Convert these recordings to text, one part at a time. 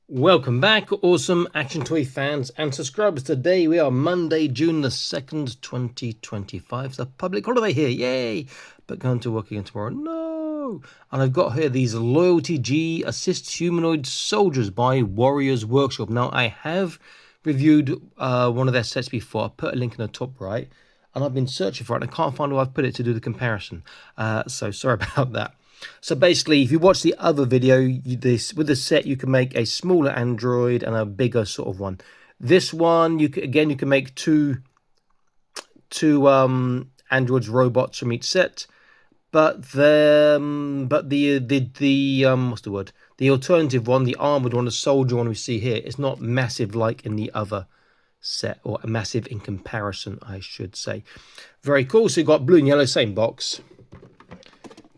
Welcome back, awesome action toy fans and subscribers. Today we are Monday, June the 2nd, 2025. It's a public holiday here, yay! But going to work again tomorrow, no! And I've got here these Loyalty G Assist Humanoid Soldiers by Warriors Workshop. Now, I have reviewed one of their sets before. I put a link in the top right, and I've been searching for it, and I can't find where I've put it to do the comparison. So sorry about that. So basically, if you watch the other video, with the set, you can make a smaller android and a bigger sort of one. This one, you can make two androids robots from each set, but the what's the word? The alternative one, the armored one, the soldier one we see here, is not massive like in the other set, or massive in comparison, I should say. Very cool. So you've got blue and yellow, same box.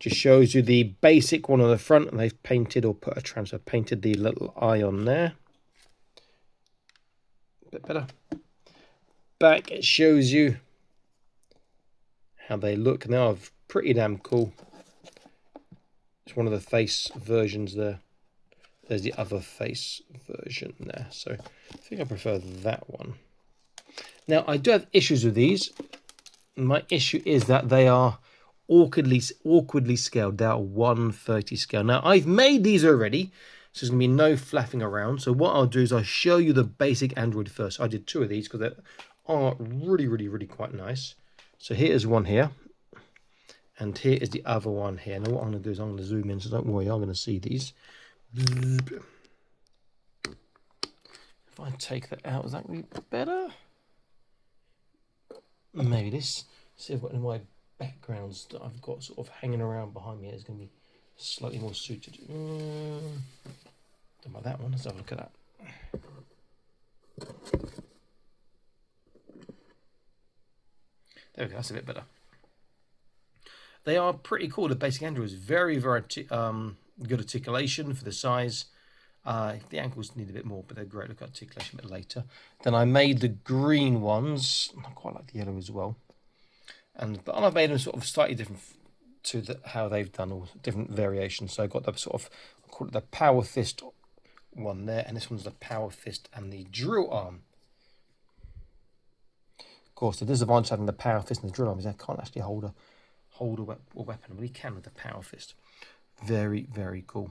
Just shows you the basic one on the front, and they've painted or put a transfer, painted the little eye on there. A bit better. Back, it shows you how they look, and they are pretty damn cool. It's one of the face versions there. There's the other face version there. So I think I prefer that one. Now, I do have issues with these. My issue is that they are awkwardly scaled. They are 1/30 scale. Now, I've made these already, so there's going to be no flapping around. So what I'll do is I'll show you the basic Android first. I did two of these because they are really quite nice. So here is one here, and here is the other one here. Now what I'm going to do is I'm going to zoom in, so don't worry, I'm going to see these. If I take that out, is that going to be better? Maybe this. See if I've got any of my backgrounds that I've got sort of hanging around behind me is going to be slightly more suited. Don't mind that one. Let's have a look at that. There we go. That's a bit better. They are pretty cool. The basic Android is very good articulation for the size. The ankles need a bit more, but they're great. Look at articulation a bit later. Then I made the green ones. I quite like the yellow as well. But I've made them sort of slightly different to how they've done, all different variations. So I've got the sort of, I call it the power fist one there, and this one's the power fist and the drill arm. Of course, the disadvantage of having the power fist and the drill arm is I can't actually hold a weapon, but you can with the power fist. Very cool.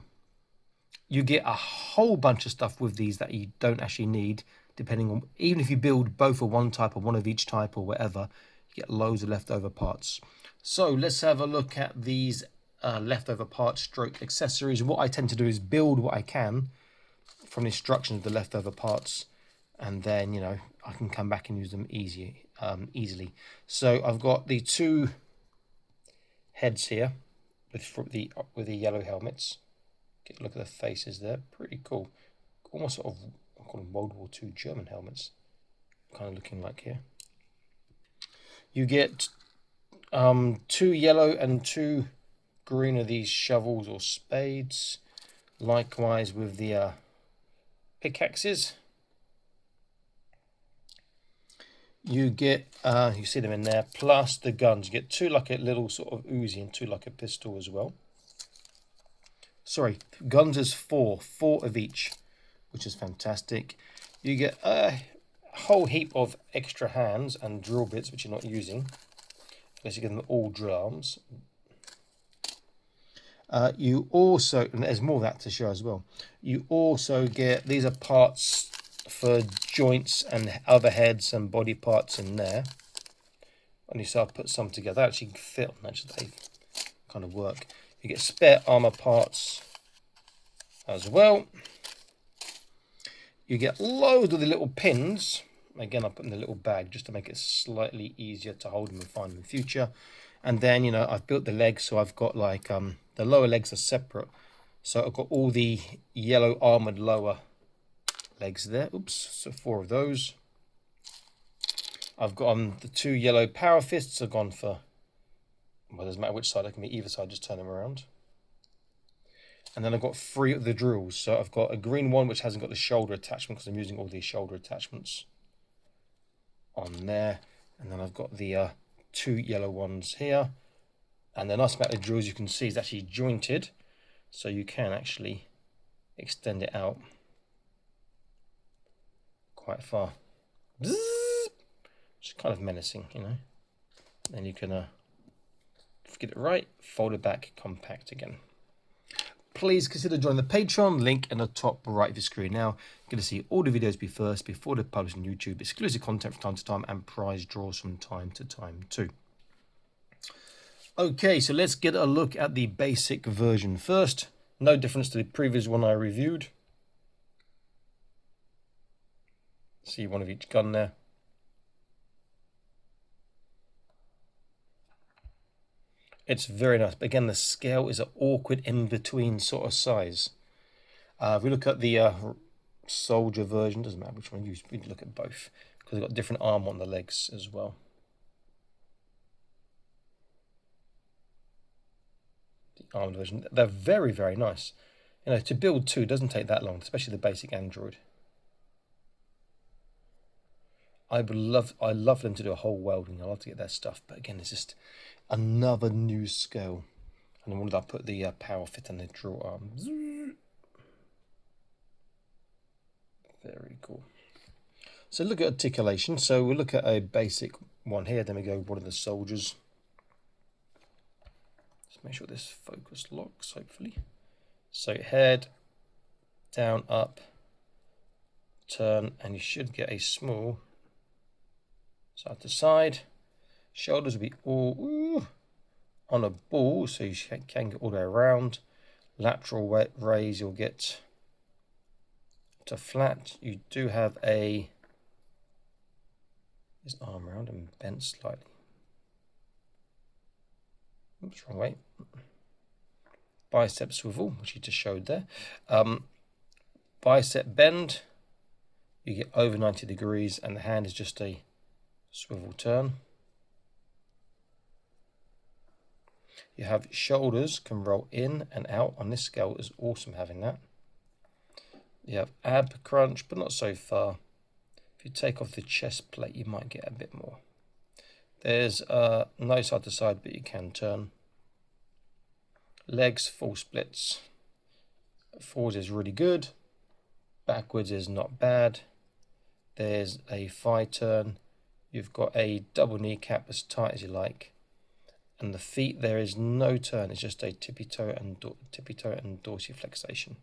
You get a whole bunch of stuff with these that you don't actually need, depending on, even if you build both of one type or one of each type or whatever, you get loads of leftover parts. So let's have a look at these leftover parts stroke accessories. What I tend to do is build what I can from the instructions of the leftover parts, and then, you know, I can come back and use them easily. So I've got the two heads here with the yellow helmets. Get a look at the faces there, pretty cool. Almost sort of, I call them World War II German helmets, kind of looking like here. You get two yellow and two green of these shovels or spades. Likewise with the pickaxes. You get, you see them in there, plus the guns. You get two like a little sort of Uzi and two like a pistol as well. Sorry, guns is four of each, which is fantastic. You get a whole heap of extra hands and drill bits, which you're not using, unless you get them all drill arms. You also, and there's more of that to show as well, you also get, these are parts for joints and other heads and body parts in there. And you see I've put some together. They actually fit on, actually they kind of work. You get spare armor parts as well. You get loads of the little pins. Again, I put in the little bag just to make it slightly easier to hold them and find them in future. And then, you know, I've built the legs, so I've got like the lower legs are separate. So I've got all the yellow armored lower legs there. Oops, so four of those. I've got the two yellow power fists are gone for, well, it doesn't matter which side, I can be either side, just turn them around. And then I've got three of the drills. So I've got a green one which hasn't got the shoulder attachment because I'm using all these shoulder attachments on there. And then I've got the two yellow ones here. And the nice about the drills, you can see, is actually jointed. So you can actually extend it out quite far. Bzzz. It's kind of menacing, you know. Then you can get it right, fold it back, compact again. Please consider joining the Patreon, link in the top right of your screen now. You're going to see all the videos before they're published on YouTube, exclusive content from time to time, and prize draws from time to time too. Okay, so let's get a look at the basic version first. No difference to the previous one I reviewed. See one of each gun there. It's very nice, but again, the scale is an awkward in-between sort of size. If we look at the soldier version, doesn't matter which one you use, we look at both, because they've got different arm on the legs as well. The armored version, they're very, very nice. You know, to build two doesn't take that long, especially the basic Android. I love them to do a whole welding. I love to get their stuff, but again, it's just another new scale. And then what did I put the power fit and the drill arm? Very cool. So look at articulation. So we'll look at a basic one here. Then we go one of the soldiers. Just make sure this focus locks, hopefully. So head, down, up, turn, and you should get a small side to side. Shoulders will be all on a ball, so you can get all the way around. Lateral raise, you'll get to flat. You do have his arm around and bent slightly. Oops, wrong way. Bicep swivel, which you just showed there. Bicep bend, you get over 90 degrees, and the hand is just a swivel turn. You have shoulders can roll in and out. On this scale, is awesome having that. You have ab crunch, but not so far. If you take off the chest plate, you might get a bit more. There's no side to side, but you can turn. Legs, full splits. Forwards is really good. Backwards is not bad. There's a thigh turn. You've got a double kneecap as tight as you like. And the feet, there is no turn. It's just a tippy toe and dorsiflexation.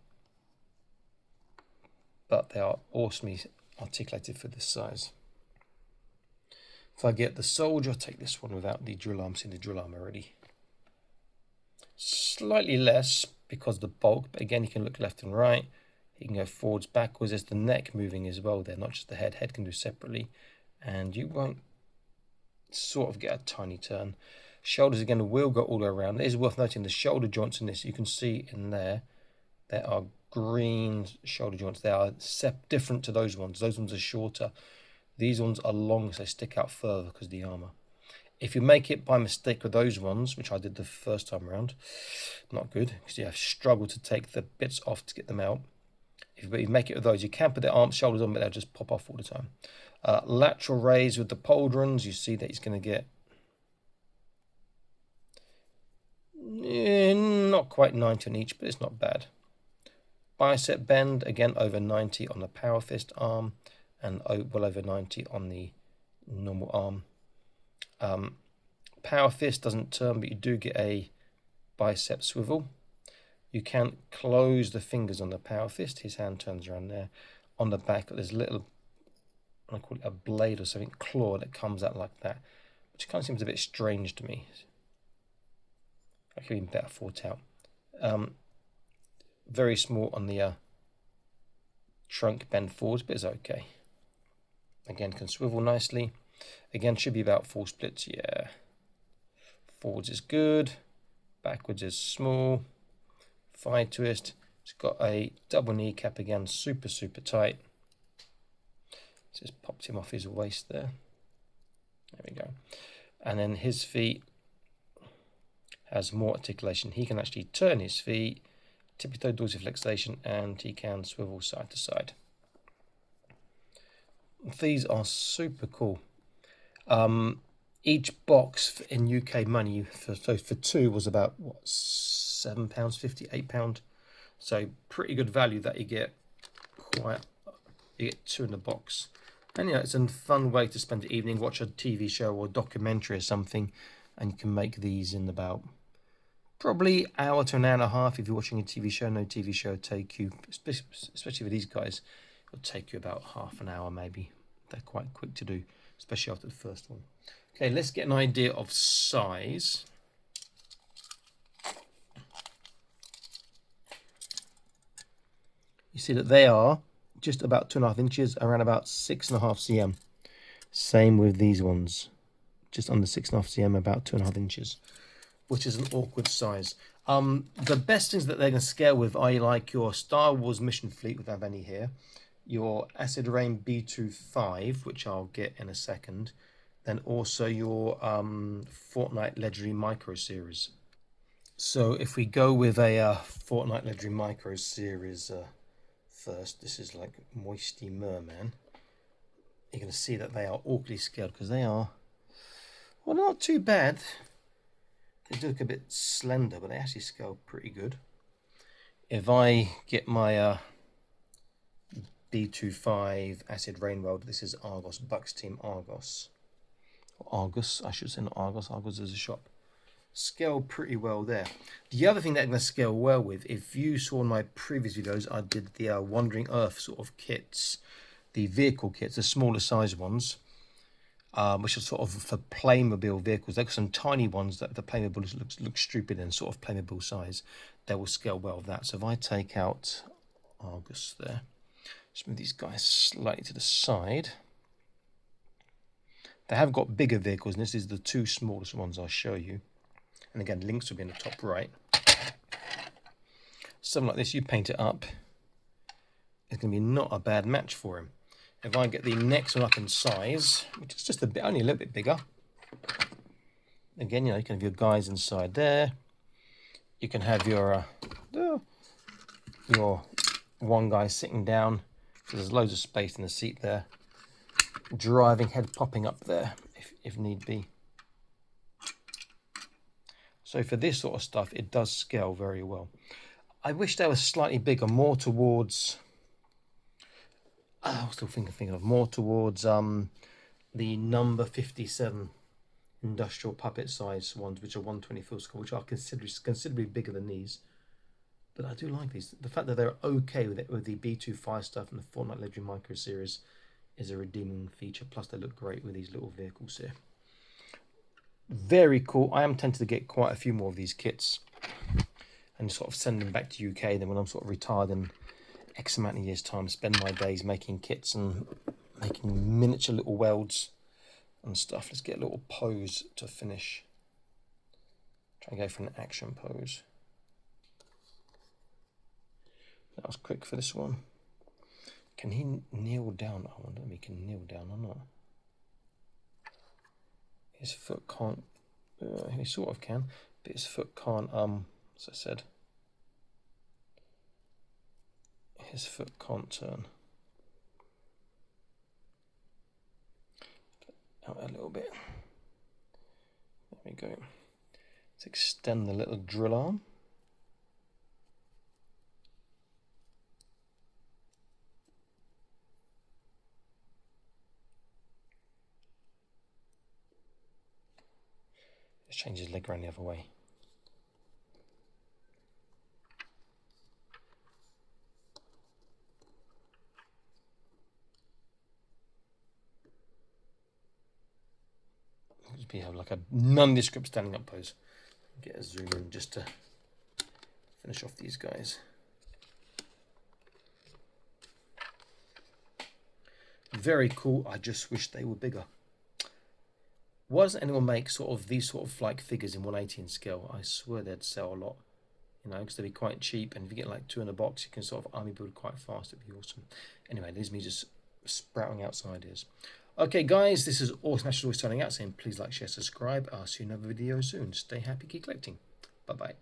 But they are awesomely articulated for this size. If I get the soldier, I'll take this one without the drill arm. See the drill arm already. Slightly less because of the bulk, but again, you can look left and right. You can go forwards, backwards. There's the neck moving as well there, not just the head. Head can do separately. And you won't sort of get a tiny turn. Shoulders again will go all the way around. It is worth noting the shoulder joints in this. You can see in there are green shoulder joints. They are different to those ones. Those ones are shorter. These ones are long, so they stick out further because of the armor. If you make it by mistake with those ones, which I did the first time around, not good because you have struggled to take the bits off to get them out. If you make it with those, you can put the arms, shoulders on, but they'll just pop off all the time. Lateral raise with the pauldrons, you see that he's going to get not quite 90 on each, but it's not bad. Bicep bend, again over 90 on the power fist arm and well over 90 on the normal arm. Power fist doesn't turn, but you do get a bicep swivel. You can close the fingers on the power fist. His hand turns around there. On the back, there's a little, I call it a blade or something, claw that comes out like that, which kind of seems a bit strange to me. I could even better thought out. Very small on the trunk bend forwards, but it's okay. Again, can swivel nicely. Again, should be about full splits, yeah. Forwards is good. Backwards is small. Thigh twist. It's got a double kneecap again, super, super tight. Just popped him off his waist there. There we go. And then his feet has more articulation. He can actually turn his feet, tippy toe dorsiflexation, and he can swivel side to side. These are super cool. Each box in UK money for two was about what, £7, £50, £8. So pretty good value that you get. You get two in the box. And you know, it's a fun way to spend the evening, watch a TV show or documentary or something, and you can make these in about probably hour to an hour and a half. If you're watching a TV show, no TV show will take you, especially with these guys, it'll take you about half an hour maybe. They're quite quick to do, especially after the first one. Okay, let's get an idea of size. You see that they are just about 2.5 inches, around about 6.5 cm. Same with these ones, just under 6.5 cm, about 2.5 inches, which is an awkward size. The best things that they're going to scale with are like your Star Wars mission fleet, without any here, your Acid Rain B25, which I'll get in a second, then also your Fortnite Legendary Micro Series. So if we go with a Fortnite Legendary Micro Series first, this is like Moisty Merman. You're going to see that they are awkwardly scaled because they are, well, not too bad. They do look a bit slender, but they actually scale pretty good. If I get my B25 Acid Rain World, this is Argos, Bucks Team Argos. Or Argus, I should say, not Argos. Argos is a shop. Scale pretty well there. The other thing that I'm going to scale well with, if you saw in my previous videos, I did the Wandering Earth sort of kits, the vehicle kits, the smaller size ones, which are sort of for Playmobil vehicles. They've got some tiny ones that the Playmobil look stupid in, sort of Playmobil size. They will scale well with that. So if I take out Argus there, just move these guys slightly to the side. They have got bigger vehicles, and this is the two smallest ones I'll show you. And again, links will be in the top right. Something like this, you paint it up, it's going to be not a bad match for him. If I get the next one up in size, which is just a bit, only a little bit bigger. Again, you know, you can have your guys inside there. You can have your one guy sitting down. So there's loads of space in the seat there. Driving head popping up there, if need be. So for this sort of stuff, it does scale very well. I wish they were slightly bigger, more towards, I was still thinking of more towards the number 57 industrial puppet size ones, which are 120 full scale, which are considerably bigger than these. But I do like these. The fact that they're okay with it, with the B25 stuff and the Fortnite Legendary Micro Series, is a redeeming feature. Plus they look great with these little vehicles here. Very cool. I am tempted to get quite a few more of these kits and sort of send them back to UK. Then when I'm sort of retired in X amount of years time, spend my days making kits and making miniature little welds and stuff. Let's get a little pose to finish. Try and go for an action pose. That was quick for this one. Can he kneel down? I wonder if he can kneel down or not. His foot can't, he sort of can, but his foot can't, as I said, his foot can't turn. Out a little bit. There we go. Let's extend the little drill arm. Let's change his leg around the other way. We have like a nondescript standing up pose. Get a zoom in just to finish off these guys. Very cool. I just wish they were bigger. Why doesn't anyone make sort of these sort of like figures in 180 in scale? I swear they'd sell a lot, you know, because they'd be quite cheap. And if you get like 2 in a box, you can sort of army build quite fast. It'd be awesome. Anyway, there's me just sprouting out some ideas. Okay, guys, this is Awesome Ashes always signing out, saying please like, share, subscribe. I'll see you in another video soon. Stay happy, keep collecting. Bye-bye.